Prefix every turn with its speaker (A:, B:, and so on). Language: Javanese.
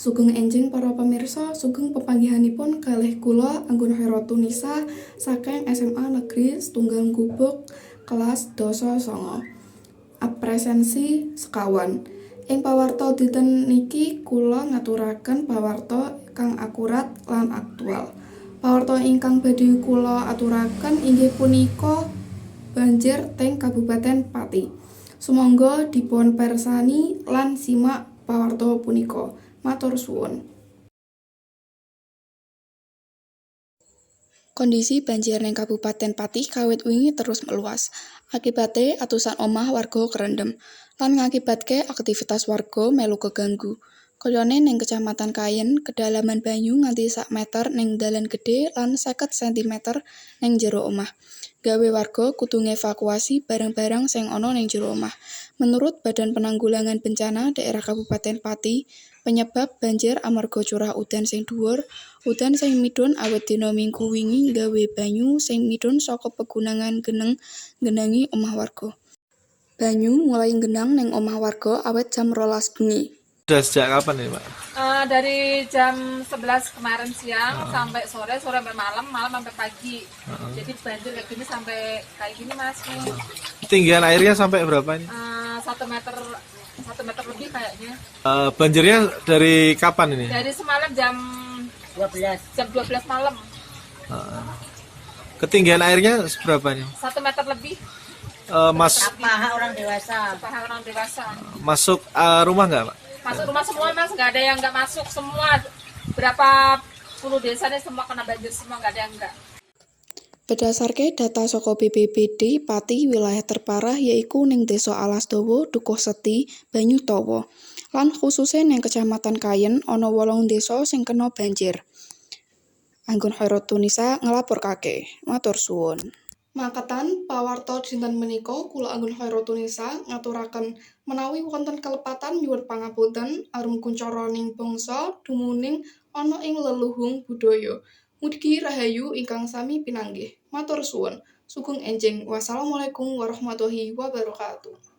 A: Sugeng enjing para pamirsa, sugeng pepanggihanipun kalih kula Anggun Khairotunisa saking SMA Negeri Setunggal Gubuk kelas 9. Apresensi sekawan. Ing pawarta dinten niki kula ngaturaken pawarta kang akurat lan aktual. Pawarta ingkang badhe kula aturaken inggih punika banjir teng Kabupaten Pati. Sumangga dipun pirsani lan simak pawarta punika. Matur suwun. Kondisi banjir ning Kabupaten Pati kawit wingi terus meluas. Akibate atusan omah warga kerendhem lan ngakibatke aktivitas warga melu keganggu. Kayane ning Kecamatan Kayen, kedalaman banyu nganti 1 meter ning dalan gedhe lan 50 cm ning jero omah. Gawe warga kudu ngevakuasi barang-barang sing ana ning jero omah. Menurut Badan Penanggulangan Bencana Daerah Kabupaten Pati, penyebab banjir amarga curah udan sing dhuwur. Udan sing midun awit dina Minggu wingi gawe banyu sing midun saka pegunungan geneng nggenangi omah warga. Banyu mulai nggenang ning omah warga awit jam 12 bengi.
B: Sudah sejak kapan nih, Pak?
C: Dari jam 11 kemarin siang sampai sore sampai malam sampai pagi. Jadi banjir kayak gini sampai kayak gini Mas.
B: Ketinggian airnya sampai berapa ini?
C: 1 meter lebih kayaknya.
B: Banjirnya dari kapan ini?
C: Dari semalam jam 12 malam.
B: Ketinggian airnya seberapa nih?
C: 1 meter lebih.
D: Paha orang dewasa.
B: Masuk rumah nggak, Pak?
C: Masuk rumah semua Mas, nggak ada yang nggak masuk semua. Berapa puluh desa nih semua kena banjir semua, nggak ada yang nggak.
A: Berdasarke data saka BPBD, Pati wilayah terparah yaiku ning Desa Alasdawa, Dukuh Seti, Banyutawa. Lan khususe ning Kecamatan Kayen ana 8 desa sing kena banjir. Anggun Khairotunisa nglaporkake. Matur suwun. Makaten pawarta dinten menika kula Anggun Khairotunisa ngaturaken menawi wonten kelepatan nyuwun pangapunten arum kuncara ning bangsa dumuning ana ing leluhung budaya. Mugi rahayu ingkang sami pinanggih. Matur suwun. Sugeng enjing. Wassalamualaikum warahmatullahi wabarakatuh.